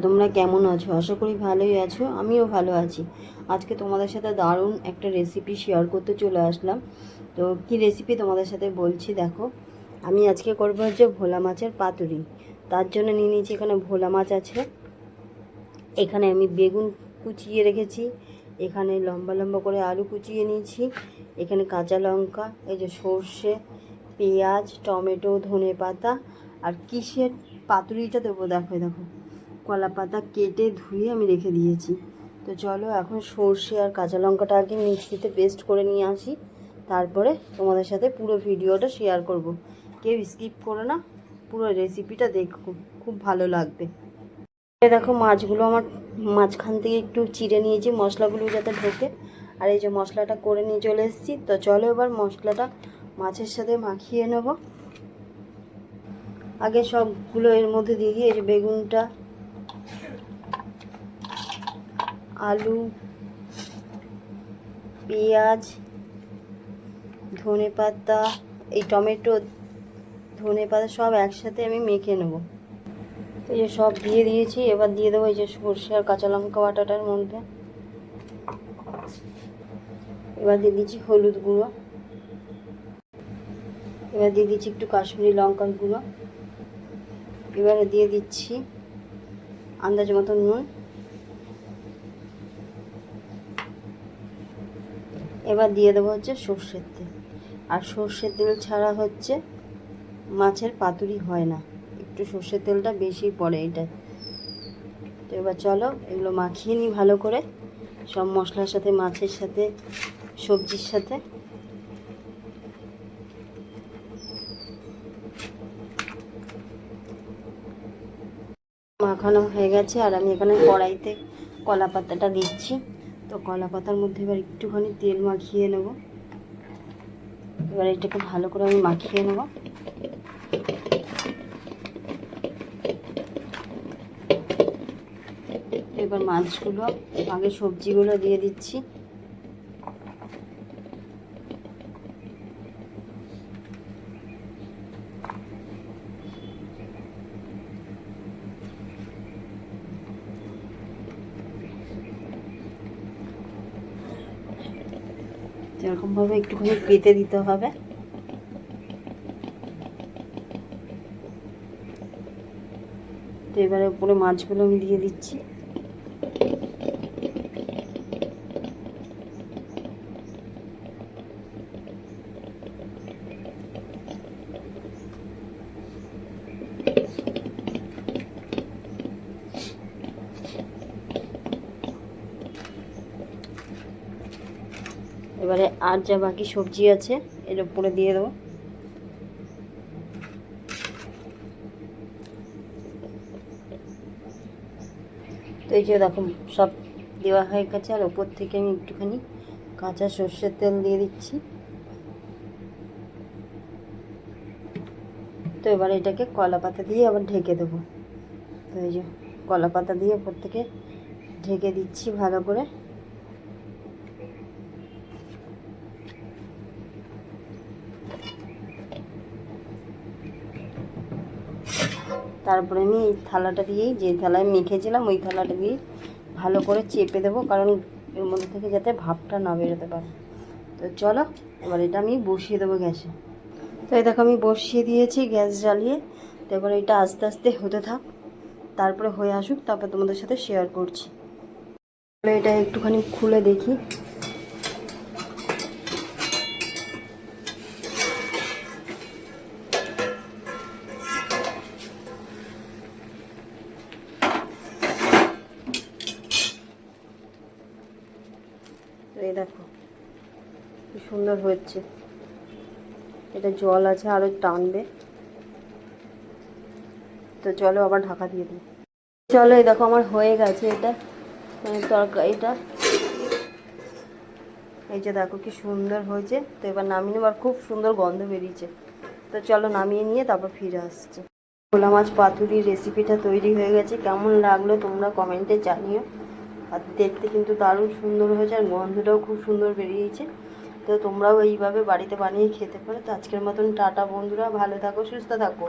তোমরা কেমন আছো? আশা করি ভালোই আছো। আমিও ভালো আছি। আজকে তোমাদের সাথে দারুণ একটা রেসিপি শেয়ার করতে চলে আসলাম। তো কি রেসিপি তোমাদের সাথে বলছি, দেখো। আমি আজকে করবো হচ্ছে ভোলা মাছের পাতুরি। তার জন্য নিয়ে নিয়েছি, এখানে ভোলা মাছ আছে, এখানে আমি বেগুন কুচিয়ে রেখেছি, এখানে লম্বা লম্বা করে আলু কুচিয়ে নিয়েছি, এখানে কাঁচা লঙ্কা, এই যে সর্ষে, পেঁয়াজ, টমেটো, ধনেপাতা। আর কিসের পাতুরিটা দেবো, দেখো দেখো, কলা পাতা কেটে ধুয়ে আমি রেখে দিয়েছি। তো চলো এখন সর্ষে আর কাঁচা লঙ্কাটা আগে মিক্সিতে পেস্ট করে নিয়ে আসি, তারপরে তোমাদের সাথে পুরো ভিডিওটা শেয়ার করব। কেউ স্কিপ করো না, পুরো রেসিপিটা দেখো, খুব ভালো লাগবে। দেখো মাছগুলো আমার মাঝখান থেকে একটু চিড়ে নিয়েছি মশলাগুলো যাতে ঢোকে। আর এই যে মশলাটা করে নিয়ে চলে এসেছি। তো চলো এবার মশলাটা মাছের সাথে মাখিয়ে নেব। আগে সবগুলো এর মধ্যে দিয়ে দিই, এই যে বেগুনটা, আলু, পেঁয়াজ, ধনেপাতা, এই টমেটো, ধনেপাতা সব একসাথে আমি মেখে নেব। এই যে সব দিয়ে দিয়েছি, এবার দিয়ে দেবো এই যে সর্ষে আর কাঁচা লঙ্কা বাটাটার মধ্যে। এবার দিয়ে দিচ্ছি হলুদ গুঁড়ো, এবার দিয়ে দিচ্ছি একটু কাশ্মীরি লঙ্কার গুঁড়ো, এবারে দিয়ে দিচ্ছি আন্দাজ মতো নুন। এবার দিয়ে দেবো হচ্ছে সর্ষের তেল। আর সর্ষের তেল ছাড়া হচ্ছে মাছের পাতুরি হয় না, একটু সর্ষের তেলটা বেশি পড়ে এটায়। তো এবার চলো এগুলো মাখিয়ে নিই ভালো করে, সব মশলার সাথে, মাছের সাথে, সবজির সাথে। মাখানো হয়ে গেছে, আর আমি এখানে কড়াইতে কলা পাতাটা দিচ্ছি। তো কলা পাতার মধ্যে এবার একটুখানি তেল মাখিয়ে নেব। এবার এটাকে ভালো করে আমি মাখিয়ে নেব। এবার মাছগুলো, আগে সবজিগুলো দিয়ে দিচ্ছি। এরকমভাবে একটুখানি পেতে দিতে হবে। তো এবারে উপরে মাছগুলো আমি দিয়ে দিচ্ছি। এবারে আর যা বাকি সবজি আছে এর উপরে দিয়ে দেবো। তো এই যে দেখো সব দেওয়া হয়ে গেছে, আর ওপর থেকে আমি একটুখানি কাঁচা সর্ষের তেল দিয়ে দিচ্ছি। তো এবার এটাকে কলা পাতা দিয়ে আবার ঢেকে দেবো। তো এই যে কলা পাতা দিয়ে ওপর থেকে ঢেকে দিচ্ছি ভালো করে। তারপরে আমি এই থালাটা দিয়েই, যে থালায় মেখেছিলাম ওই থালাটা দিয়ে ভালো করে চেপে দেবো, কারণ এর মধ্যে থেকে যাতে ভাপটা না বেরোতে পারে। তো চলো এবার এটা আমি বসিয়ে দেবো গ্যাসে। তো এই দেখো আমি বসিয়ে দিয়েছি গ্যাস জ্বালিয়ে। তো এবার এটা আস্তে আস্তে হতে থাক, তারপরে হয়ে আসুক, তারপর তোমাদের সাথে শেয়ার করছি। এটা একটুখানি খুলে দেখি। তো এই দেখো কি সুন্দর হচ্ছে, এটা জল আছে আরও টানবে। তো চলো আবার ঢাকা দিয়ে দিই। চলো এই দেখো আমার হয়ে গেছে এটা তরকারিটা, এই যে দেখো কি সুন্দর হয়েছে। তো এবার নামিয়ে নেবার, খুব সুন্দর গন্ধ বেরিয়েছে। তো চলো নামিয়ে নিয়ে তারপর ফিরে আসছি। ভোলা মাছ পাতুরির রেসিপিটা তৈরি হয়ে গেছে, কেমন লাগলো তোমরা কমেন্টে জানিও। আর দেখতে কিন্তু দারুণ সুন্দর হয়েছে, আর গন্ধটাও খুব সুন্দর বেরিয়েছে। তো তোমরাও এইভাবে বাড়িতে বানিয়ে খেতে পারো। তো আজকের মতন টাটা বন্ধুরা, ভালো থাকো, সুস্থ থাকো।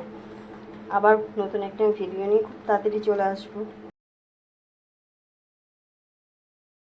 আবার নতুন একটা ভিডিও নিয়ে খুব তাড়াতাড়ি চলে আসবো।